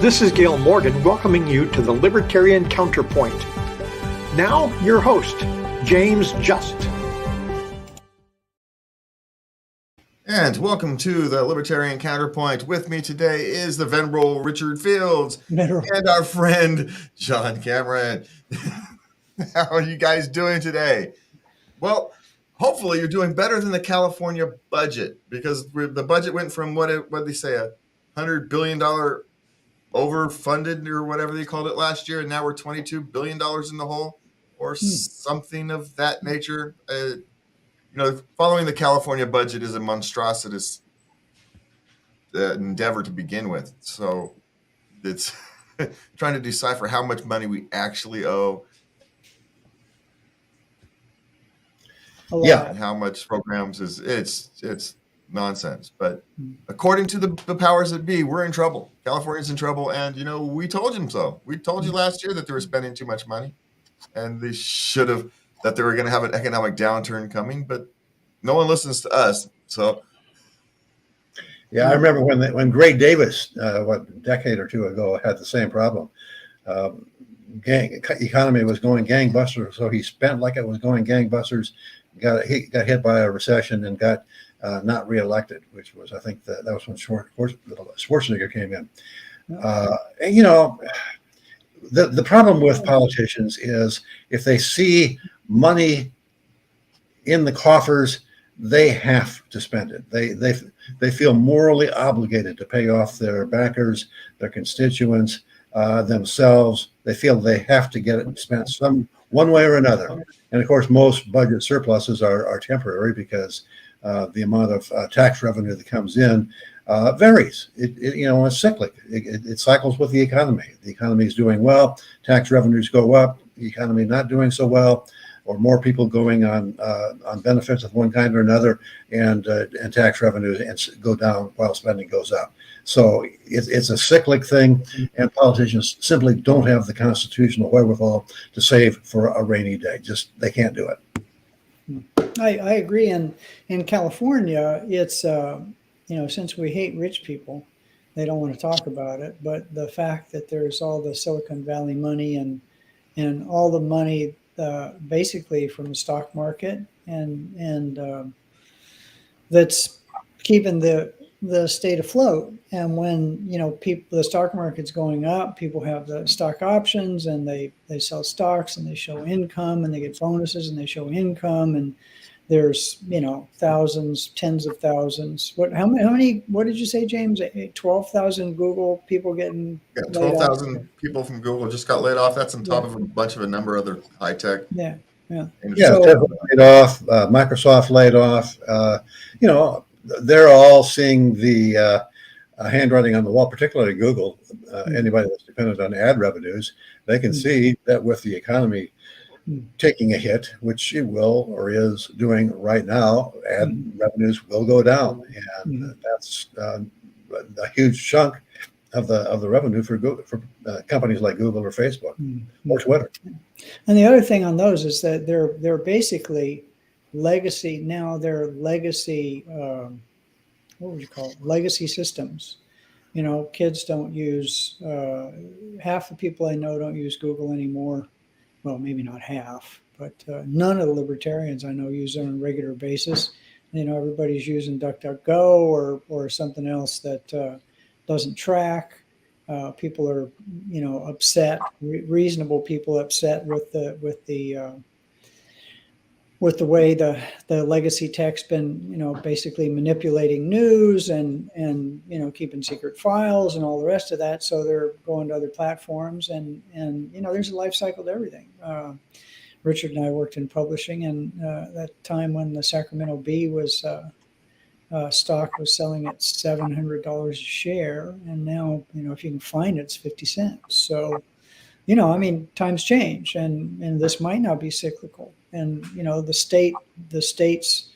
This is Gail Morgan welcoming you to the Libertarian Counterpoint. Now, your host, James Just. And welcome to the Libertarian Counterpoint. With me today is the venerable Richard Fields and our friend John Cameron. How are you guys doing today? Well, hopefully you're doing better than the California budget, because the budget went from what did they say, $100 billion overfunded or whatever they called it last year, and now we're $22 billion in the hole or something of that nature. Following the California budget is a monstrous endeavor to begin with. So it's trying to decipher how much money we actually owe. And how much programs it's nonsense. But according to the powers that be, we're in trouble. California's in trouble. And, we told them so. We told you last year that they were spending too much money, and they should have, that they were going to have an economic downturn coming, but no one listens to us. So, yeah, I remember when Gray Davis, a decade or two ago, had the same problem. Economy was going gangbusters, so he spent like it was going gangbusters. He got hit by a recession and got not reelected, which was, I think, that was when Schwarzenegger came in. The problem with politicians is if they see money in the coffers, they have to spend it. They feel morally obligated to pay off their backers, their constituents, themselves. They feel they have to get it spent one way or another. And of course, most budget surpluses are temporary, because the amount of tax revenue that comes in varies. It's cyclic. It cycles with the economy. The economy is doing well, tax revenues go up. The economy not doing so well, or more people going on benefits of one kind or another, and tax revenues go down while spending goes up. So it's a cyclic thing, and politicians simply don't have the constitutional wherewithal to save for a rainy day. They can't do it. I agree. And in California, it's since we hate rich people, they don't want to talk about it. But the fact that there's all the Silicon Valley money and all the money basically from the stock market, and that's keeping the state afloat. And when the stock market's going up, people have the stock options, and they sell stocks, and they show income, and they get bonuses, and they show income, and there's thousands, tens of thousands. How many? What did you say, James? 12,000 Google people getting 12,000 people from Google just got laid off. That's on top of a bunch of a number of other high tech. Yeah. Tesla laid off. Microsoft laid off. They're all seeing the handwriting on the wall, particularly Google. Anybody that's dependent on ad revenues, they can see that with the economy taking a hit, which it will or is doing right now, ad revenues will go down, and that's a huge chunk of the revenue for Google, for companies like Google or Facebook or Twitter. And the other thing on those is that they're basically legacy. Now they're legacy. What would you call it? Legacy systems. Kids don't use. Half the people I know don't use Google anymore. Well, maybe not half, but none of the libertarians I know use it on a regular basis. Everybody's using DuckDuckGo or something else that doesn't track. People are, upset. Reasonable people upset with the way the legacy tech's been, basically manipulating news and keeping secret files and all the rest of that. So they're going to other platforms, and there's a life cycle to everything. Richard and I worked in publishing, and that time when the Sacramento Bee was stock was selling at $700 a share, and now if you can find it, it's 50 cents. So times change, and this might not be cyclical. And the state's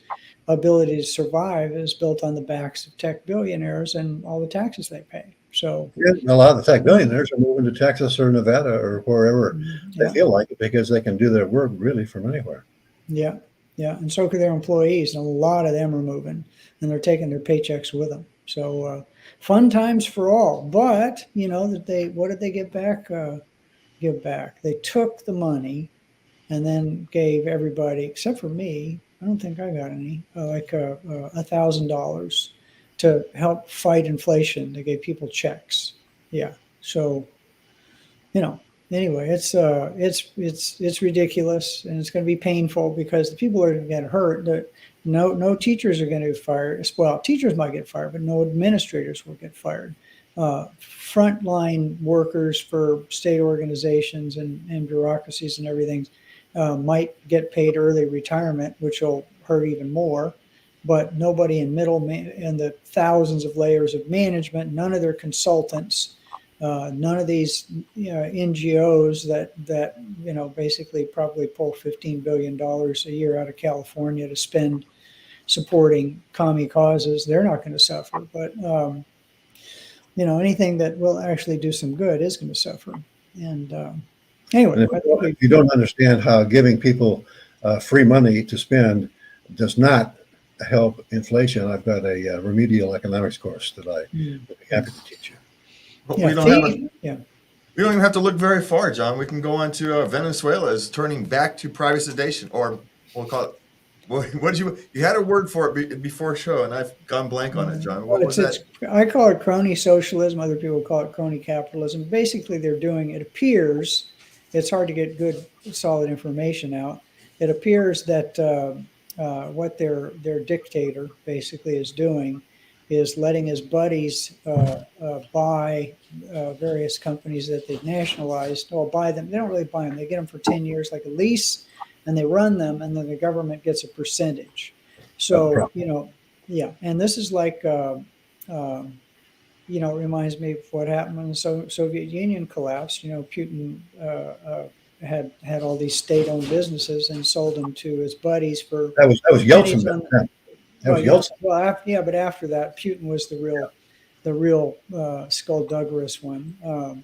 ability to survive is built on the backs of tech billionaires and all the taxes they pay. So a lot of the tech billionaires are moving to Texas or Nevada or wherever they feel like it, because they can do their work really from anywhere. Yeah, and so can their employees, and a lot of them are moving, and they're taking their paychecks with them. So fun times for all. But that what did they get back? Give back. They took the money and then gave everybody, except for me. I don't think I got any. Like $1,000 to help fight inflation. They gave people checks. Yeah. So anyway, it's ridiculous, and it's going to be painful because the people are going to get hurt. No teachers are going to get fired. Well, teachers might get fired, but no administrators will get fired. Frontline workers for state organizations and bureaucracies and everything might get paid early retirement, which will hurt even more. But nobody in and the thousands of layers of management, none of their consultants, none of these NGOs that basically probably pull $15 billion a year out of California to spend supporting commie causes, they're not going to suffer. But anything that will actually do some good is going to suffer. And anyway, if you don't understand how giving people free money to spend does not help inflation, I've got a remedial economics course that I would be happy to teach you. We don't even have to look very far, John. We can go on to Venezuela is turning back to privatization, or we'll call it. What did you had a word for it before show, and I've gone blank on it, John. What was that? I call it crony socialism. Other people call it crony capitalism. Basically, they're doing. It appears it's hard to get good, solid information out. It appears that what their dictator basically is doing is letting his buddies buy various companies that they've nationalized, or buy them. They don't really buy them. They get them for 10 years, like a lease, and they run them, and then the government gets a percentage. So, and this is like, reminds me of what happened when the Soviet Union collapsed. Putin had all these state-owned businesses and sold them to his buddies for. That was Yeltsin. But after that, Putin was the real skullduggerous one.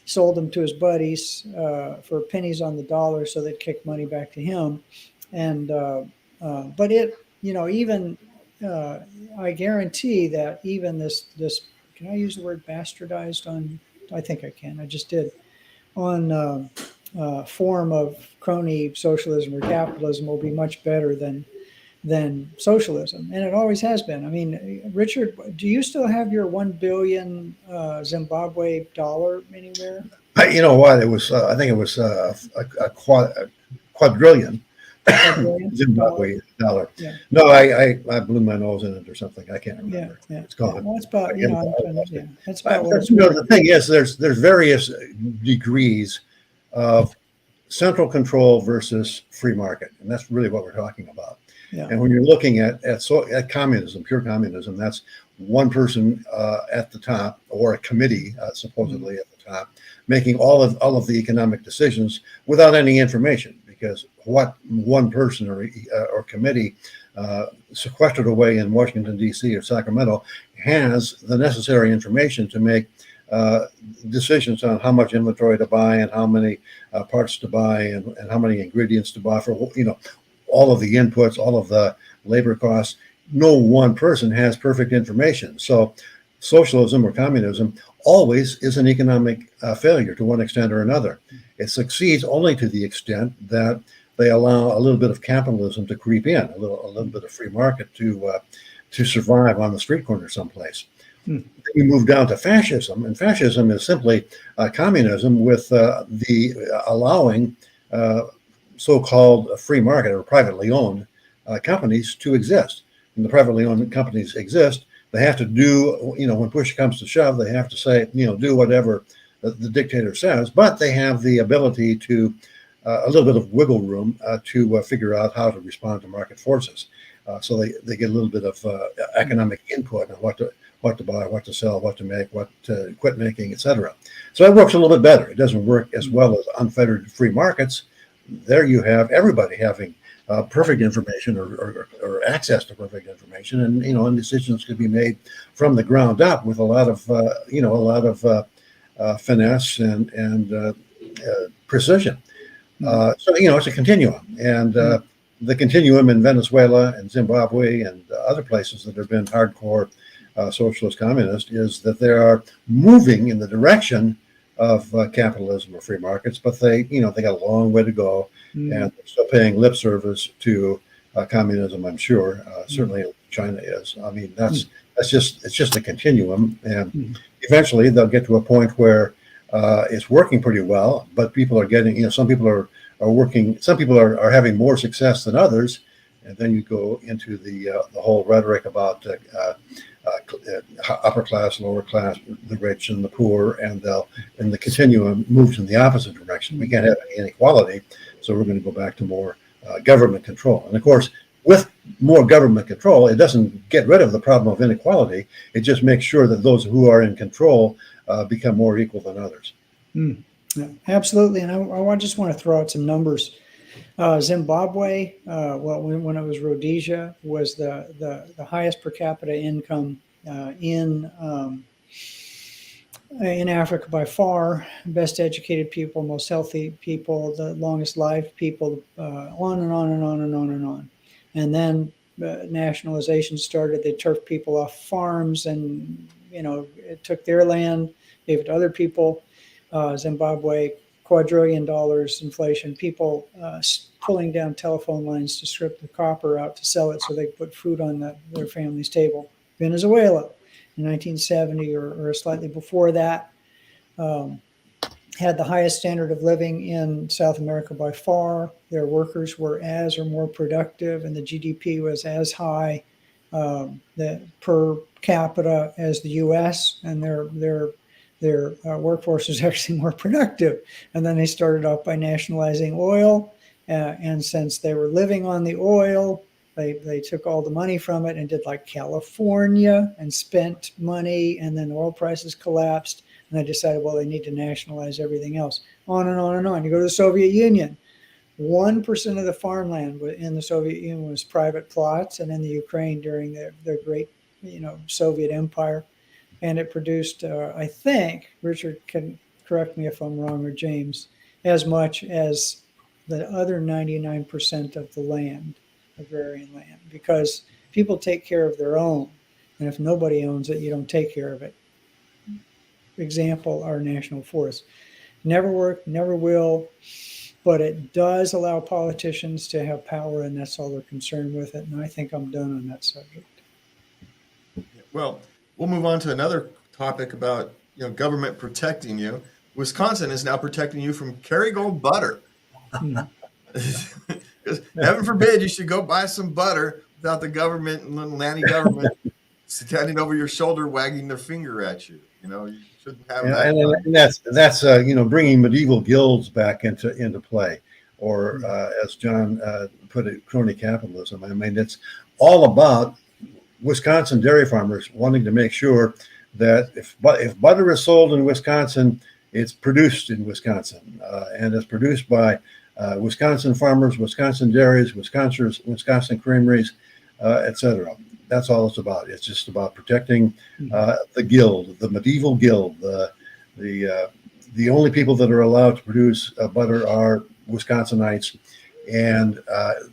Sold them to his buddies for pennies on the dollar, so they'd kick money back to him. And but it, even I guarantee that even this can I use the word bastardized on? I think I can. I just did on form of crony socialism or capitalism will be much better than socialism, and it always has been. I mean, Richard, do you still have your 1 billion Zimbabwe dollar anywhere? You know what? It was I think it was a quadrillion Zimbabwe dollar. Yeah. No, I blew my nose in it or something. I can't remember. Yeah. It's gone. Well, it's about that's about. The thing is, there's various degrees of central control versus free market, and that's really what we're talking about. Yeah. And when you're looking at communism, pure communism, that's one person at the top, or a committee supposedly at the top, making all of the economic decisions without any information, because what one person or committee sequestered away in Washington, D.C. or Sacramento has the necessary information to make decisions on how much inventory to buy and how many parts to buy and how many ingredients to buy for, all of the inputs, all of the labor costs. No one person has perfect information. So socialism or communism always is an economic failure to one extent or another. It succeeds only to the extent that they allow a little bit of capitalism to creep in, a little bit of free market to survive on the street corner someplace. Then you move down to fascism, and fascism is simply communism with the allowing so-called free market or privately owned companies to exist. And the privately owned companies exist. They have to do, when push comes to shove, they have to say, do whatever the dictator says, but they have the ability to a little bit of wiggle room to figure out how to respond to market forces. So they get a little bit of economic input on what to buy, what to sell, what to make, what to quit making, etc. So it works a little bit better. It doesn't work as well as unfettered free markets. There you have everybody having perfect information or access to perfect information, and decisions could be made from the ground up with a lot of finesse and precision. So it's a continuum, and the continuum in Venezuela and Zimbabwe and other places that have been hardcore socialist communist, is that they are moving in the direction of capitalism or free markets, but they got a long way to go, and they're still paying lip service to communism. I'm sure, certainly China is. I mean, it's just a continuum, and eventually they'll get to a point where it's working pretty well, but people are getting, some people are working, some people are having more success than others, and then you go into the whole rhetoric about upper class, lower class, the rich and the poor, and the continuum moves in the opposite direction. We can't have any inequality, so we're going to go back to more government control. And of course, with more government control, it doesn't get rid of the problem of inequality. It just makes sure that those who are in control become more equal than others. Yeah, absolutely. And I just want to throw out some numbers. Zimbabwe, when it was Rhodesia, was the highest per capita income in Africa by far. Best educated people, most healthy people, the longest lived people, on and on and on and on and on. And then nationalization started. They turfed people off farms, and it took their land, gave it to other people. Zimbabwe, quadrillion dollars inflation, people pulling down telephone lines to strip the copper out to sell it so they could put food on their family's table. Venezuela in 1970 or slightly before that had the highest standard of living in South America by far. Their workers were as or more productive, and the GDP was as high per capita as the U.S., and their workforce was actually more productive. And then they started off by nationalizing oil. And since they were living on the oil, they took all the money from it and did like California and spent money. And then oil prices collapsed. And they decided, well, they need to nationalize everything else. On and on and on. You go to the Soviet Union. 1% of the farmland in the Soviet Union was private plots. And in the Ukraine during their great Soviet empire. And it produced, I think, Richard can correct me if I'm wrong, or James, as much as the other 99% of the land, agrarian land, because people take care of their own. And if nobody owns it, you don't take care of it. Example, our national forests. Never worked, never will, but it does allow politicians to have power, and that's all they're concerned with it. And I think I'm done on that subject. Well, we'll move on to another topic about government protecting you. Wisconsin is now protecting you from Kerrygold butter. Because heaven forbid you should go buy some butter without the government and little nanny government standing over your shoulder, wagging their finger at you. You shouldn't have that. And that's bringing medieval guilds back into play, or as John put it, crony capitalism. I mean, it's all about Wisconsin dairy farmers wanting to make sure that if butter is sold in Wisconsin, it's produced in Wisconsin, and it's produced by Wisconsin farmers, Wisconsin dairies, Wisconsin creameries, etc. That's all it's about. It's just about protecting the guild, the medieval guild. The only people that are allowed to produce butter are Wisconsinites, and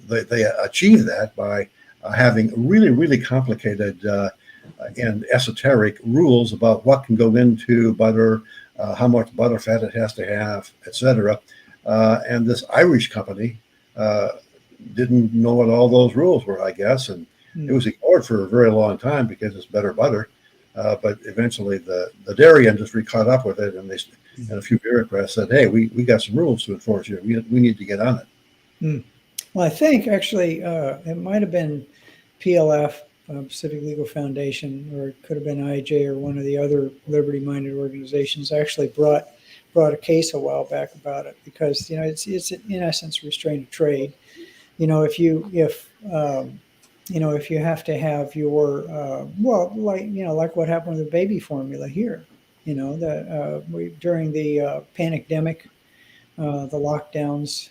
they achieve that by having really, really complicated and esoteric rules about what can go into butter, how much butter fat it has to have, etc. And this Irish company didn't know what all those rules were, I guess, and it was ignored for a very long time because it's better butter. But eventually the dairy industry caught up with it, and a few bureaucrats said, hey, we got some rules to enforce here. We need to get on it. Well, I think actually it might have been PLF, Pacific Legal Foundation, or it could have been IJ or one of the other liberty-minded organizations actually brought a case a while back about it, because it's in essence restraint of trade. If you have to have your like what happened with the baby formula here, during the pandemic, the lockdowns,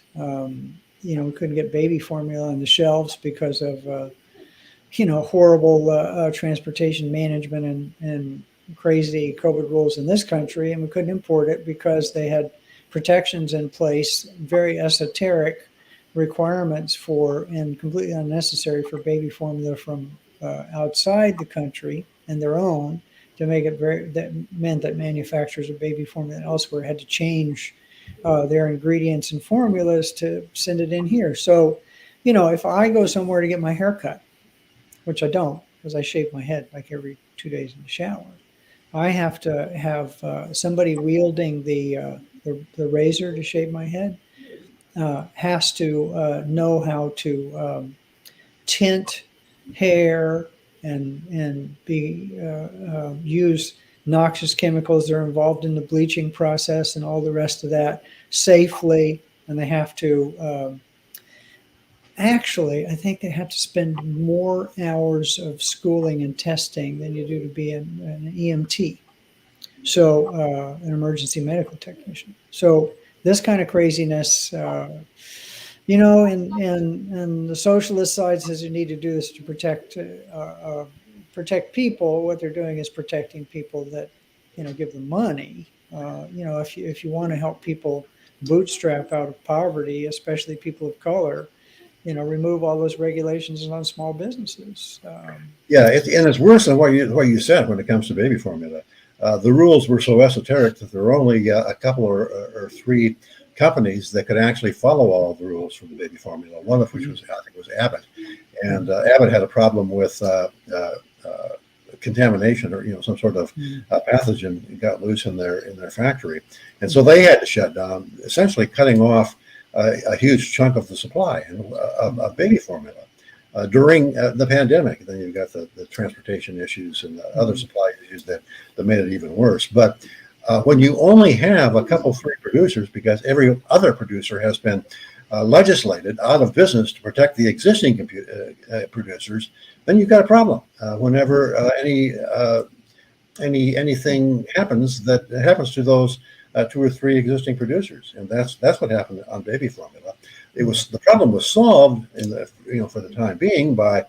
we couldn't get baby formula on the shelves because of horrible transportation management and crazy COVID rules in this country, and we couldn't import it because they had protections in place, very esoteric requirements for, and completely unnecessary for, baby formula from outside the country, and their own to make it that meant that manufacturers of baby formula elsewhere had to change their ingredients and formulas to send it in here. So, if I go somewhere to get my hair cut, which I don't because I shave my head like every 2 days in the shower, I have to have somebody wielding the razor to shave my head has to know how to tint hair and use noxious chemicals that are involved in the bleaching process and all the rest of that safely. And they have to actually, I think they have to spend more hours of schooling and testing than you do to be an EMT. So an emergency medical technician. So this kind of craziness, and the socialist side says you need to do this to protect people. What they're doing is protecting people that, give them money. If you want to help people bootstrap out of poverty, especially people of color, remove all those regulations on small businesses. And it's worse than what you said when it comes to baby formula. The rules were so esoteric that there were only a couple or three companies that could actually follow all of the rules for the baby formula. One of which was Abbott, and Abbott had a problem with contamination or some sort of pathogen got loose in their factory, and so they had to shut down, essentially cutting off a huge chunk of the supply of baby formula during the pandemic. Then you've got the transportation issues and the other supply issues that made it even worse. But when you only have a couple, three producers, because every other producer has been legislated out of business to protect the existing producers, then you've got a problem. Whenever anything happens that happens to those two or three existing producers, and that's what happened on baby formula. The problem was solved for the time being by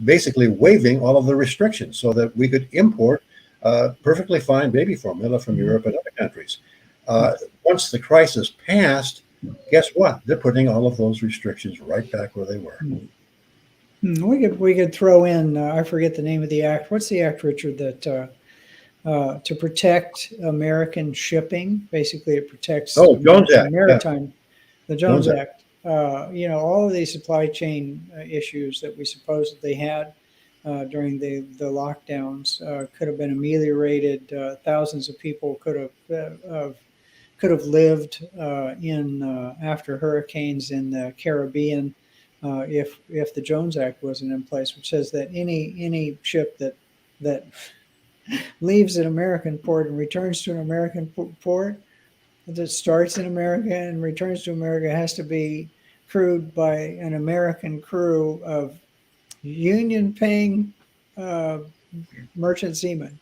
basically waiving all of the restrictions so that we could import perfectly fine baby formula from Europe and other countries. Once the crisis passed, guess what? They're putting all of those restrictions right back where they were. We could throw in, I forget the name of the act. What's the act, Richard, that to protect American shipping? Basically, it protects Jones Act. Maritime, the Jones Act. All of these supply chain issues that we supposedly had during the lockdowns could have been ameliorated. Thousands of people could have lived in after hurricanes in the Caribbean if the Jones Act wasn't in place, which says that any ship that leaves an American port and returns to an American port, that starts in America and returns to America, has to be crewed by an American crew of union-paying merchant seamen.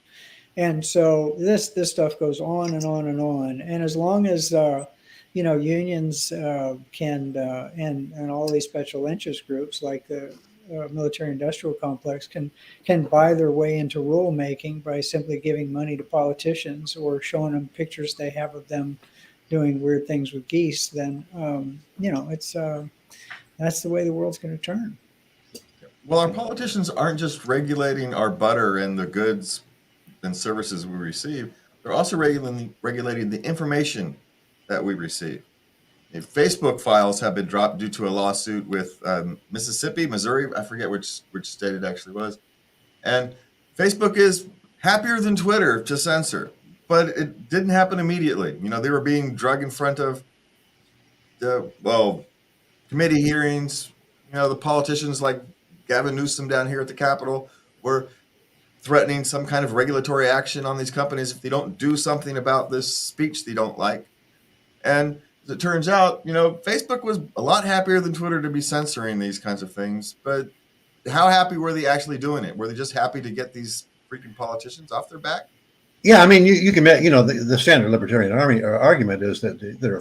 And so this stuff goes on and on and on. And as long as unions can and all these special interest groups like the military-industrial complex can buy their way into rulemaking by simply giving money to politicians or showing them pictures they have of them doing weird things with geese, then it's that's the way the world's going to turn. Well, our politicians aren't just regulating our butter and the goods and services we receive; they're also regulating the information that we receive. If Facebook files have been dropped due to a lawsuit with Mississippi, Missouri, I forget which state it actually was, and Facebook is happier than Twitter to censor. But it didn't happen immediately. They were being dragged in front of committee hearings. The politicians like Gavin Newsom down here at the Capitol were threatening some kind of regulatory action on these companies if they don't do something about this speech they don't like. And as it turns out, Facebook was a lot happier than Twitter to be censoring these kinds of things. But how happy were they actually doing it? Were they just happy to get these freaking politicians off their back? Yeah, I mean, you can, the standard libertarian argument is that they're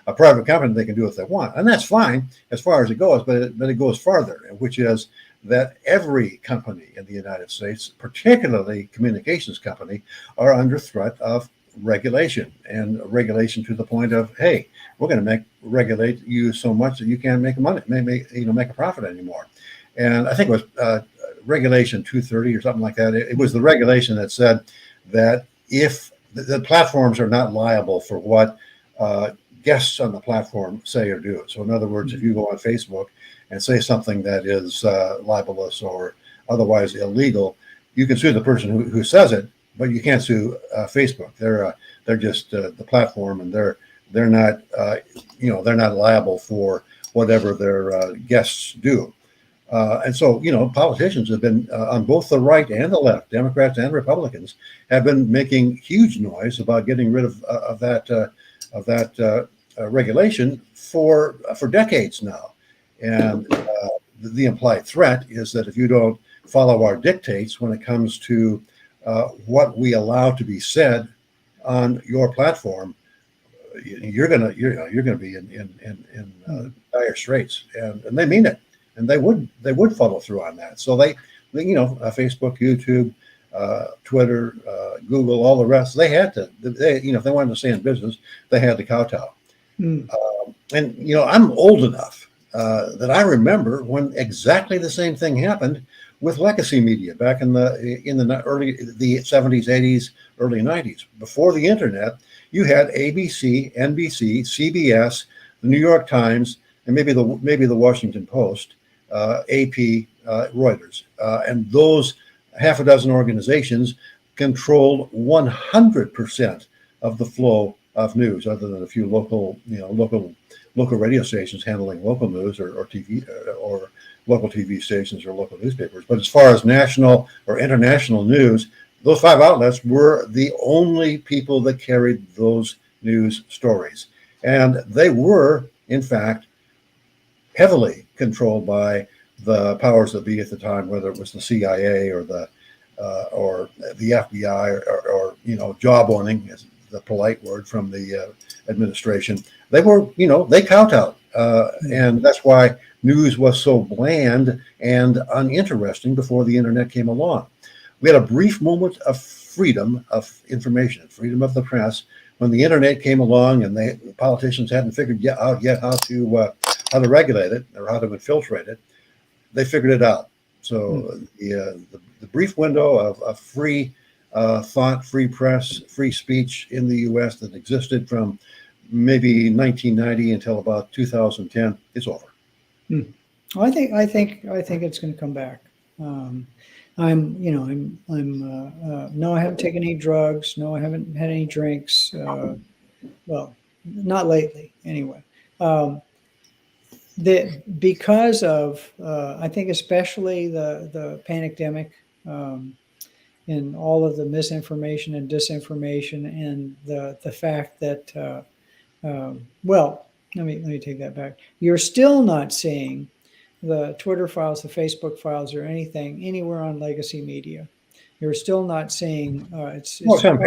a private company, they can do what they want, and that's fine as far as it goes. But it goes farther, which is that every company in the United States, particularly communications company, are under threat of regulation, and regulation to the point of, hey, we're going to regulate you so much that you can't make a profit anymore. And I think it was Regulation 230 or something like that. It was the regulation that said that if the platforms are not liable for what guests on the platform say or do. So in other words, if you go on Facebook and say something that is libelous or otherwise illegal, you can sue the person who says it, but you can't sue Facebook. They're just the platform, and they're not they're not liable for whatever their guests do. And so, politicians have been on both the right and the left, Democrats and Republicans, have been making huge noise about getting rid of that regulation for decades now. And the implied threat is that if you don't follow our dictates when it comes to what we allow to be said on your platform, you're gonna be in dire straits, and they mean it. And they would follow through on that. So they Facebook, YouTube, Twitter, Google, all the rest. They had to. If they wanted to stay in business, they had to kowtow. And I'm old enough that I remember when exactly the same thing happened with legacy media back in the early 70s, 80s, early 90s. Before the internet, you had ABC, NBC, CBS, the New York Times, and maybe the Washington Post, AP, Reuters, and those half a dozen organizations controlled 100% of the flow of news, other than a few local radio stations handling local news or TV or local TV stations or local newspapers. But as far as national or international news, those five outlets were the only people that carried those news stories, and they were, in fact, heavily controlled by the powers that be at the time, whether it was the CIA or the FBI or job owning, is the polite word from the administration. They were, they kowtowed, and that's why news was so bland and uninteresting before the internet came along. We had a brief moment of freedom of information, freedom of the press, when the internet came along, and the politicians hadn't figured out yet how to regulate it or how to infiltrate it. They figured it out. So the brief window of free thought, free press, free speech in the U.S. that existed from maybe 1990 until about 2010, it's over. Well, I think it's going to come back. No, I haven't taken any drugs. No, I haven't had any drinks. Well, not lately, anyway. Because of, I think especially the pandemic, and all of the misinformation and disinformation, and the fact that, well, let me take that back. You're still not seeing the Twitter files, the Facebook files, or anything anywhere on legacy media. You're still not seeing. It's on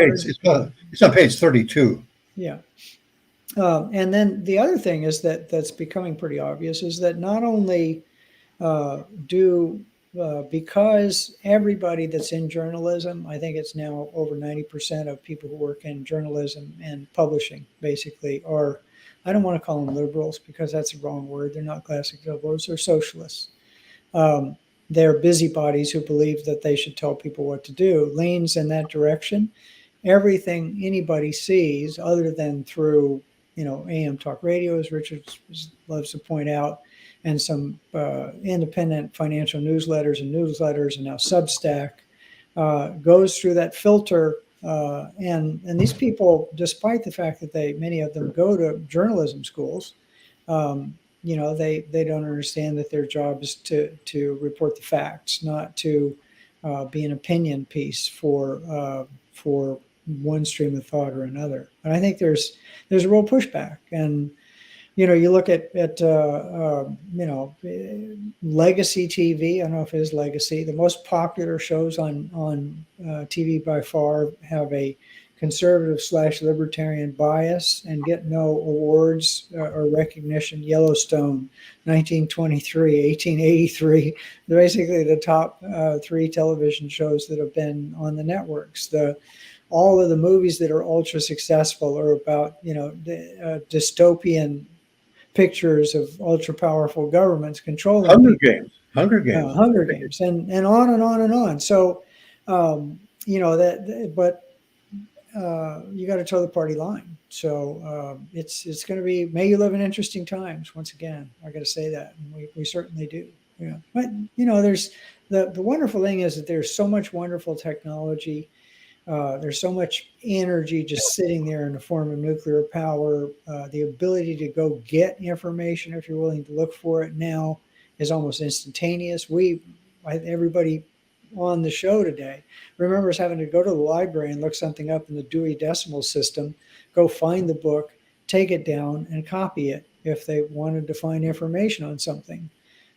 page 32. Yeah. And then the other thing is that's becoming pretty obvious is that not only because everybody that's in journalism, I think it's now over 90% of people who work in journalism and publishing basically are, I don't want to call them liberals because that's the wrong word. They're not classic liberals. They're socialists. They're busybodies who believe that they should tell people what to do, leans in that direction. Everything anybody sees other than through AM talk radio, as Richard loves to point out, and some independent financial newsletters and now Substack, goes through that filter. And these people, despite the fact that many of them go to journalism schools, they don't understand that their job is to report the facts, not to be an opinion piece for one stream of thought or another. And I think there's a real pushback. And you look at legacy TV. I don't know if it is legacy. The most popular shows on TV by far have a conservative / libertarian bias and get no awards or recognition. Yellowstone, 1923, 1883. They're basically the top 3 television shows that have been on the networks. All of the movies that are ultra successful are about dystopian pictures of ultra powerful governments controlling Hunger Games. Hunger Games. Hunger Games, and on and on and on. So, but you got to toe the party line. So it's going to be. May you live in interesting times. Once again, I got to say that, and we certainly do. Yeah, but there's the wonderful thing is that there's so much wonderful technology. There's so much energy just sitting there in the form of nuclear power. The ability to go get information if you're willing to look for it now is almost instantaneous. Everybody on the show today remembers having to go to the library and look something up in the Dewey Decimal System, go find the book, take it down, and copy it if they wanted to find information on something.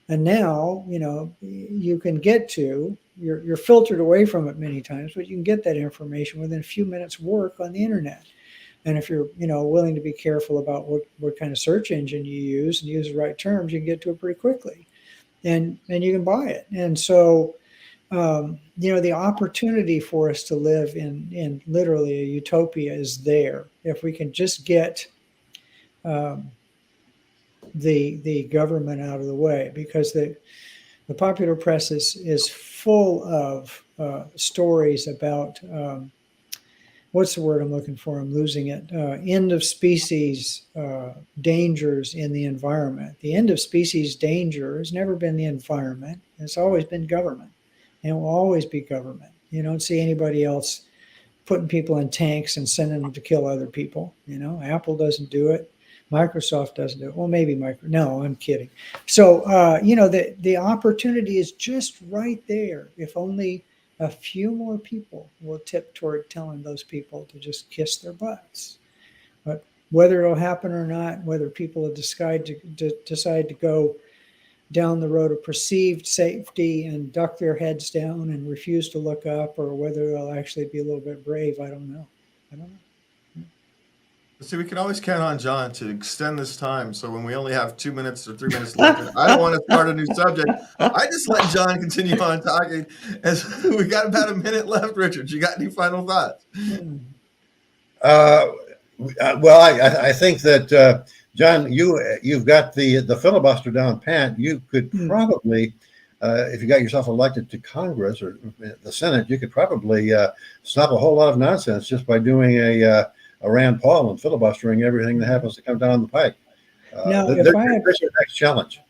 And now, you can get to, you're filtered away from it many times, but you can get that information within a few minutes work on the internet. And if you're, willing to be careful about what kind of search engine you use and use the right terms, you can get to it pretty quickly, and you can buy it. And so, the opportunity for us to live in literally a utopia is there if we can just get the government out of the way, because the popular press is full of stories about what's the word I'm looking for? I'm losing it. End of species dangers in the environment. The end of species danger has never been the environment. It's always been government, and it will always be government. You don't see anybody else putting people in tanks and sending them to kill other people. Apple doesn't do it. Microsoft doesn't do it. Well, maybe No, I'm kidding. So, the opportunity is just right there. If only a few more people will tip toward telling those people to just kiss their butts. But whether it'll happen or not, whether people will decide to go down the road of perceived safety and duck their heads down and refuse to look up, or whether they'll actually be a little bit brave, I don't know. See, we can always count on John to extend this time. So when we only have 2 minutes or 3 minutes left, I don't want to start a new subject. I just let John continue on talking. As we got about a minute left, Richard. You got any final thoughts? Well, I think that John, you've got the filibuster down pat. You could probably, if you got yourself elected to Congress or the Senate, you could probably stop a whole lot of nonsense just by doing a Rand Paul and filibustering everything that happens to come down the pike. Now, there's your next challenge.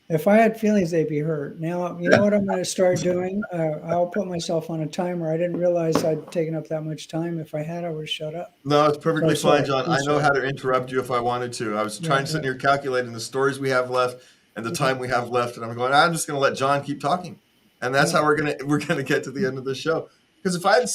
If I had feelings, they'd be hurt. Now, you know what I'm going to start doing? I'll put myself on a timer. I didn't realize I'd taken up that much time. If I had, I would have shut up. No, it's perfectly fine, John. I know how to interrupt you if I wanted to. I was trying to sit here calculating the stories we have left and the time we have left, and I'm going, I'm just going to let John keep talking, and that's how we're gonna get to the end of the show. Because if I had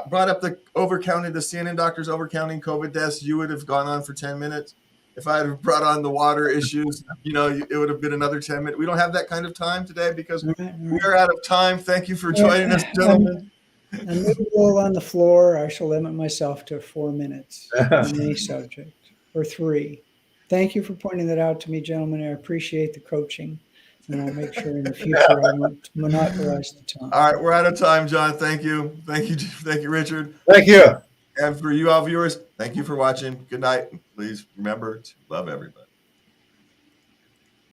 brought up the CNN doctors overcounting COVID deaths, you would have gone on for 10 minutes. If I had brought on the water issues, it would have been another 10 minutes. We don't have that kind of time today because we are out of time. Thank you for joining us, gentlemen. A new rule on the floor, I shall limit myself to 4 minutes on any subject, or 3. Thank you for pointing that out to me, gentlemen. I appreciate the coaching, and I'll make sure in the future I won't monopolize the time. All right, we're out of time, John. Thank you. Thank you, Richard. Thank you. And for you all viewers, thank you for watching. Good night. Please remember to love everybody.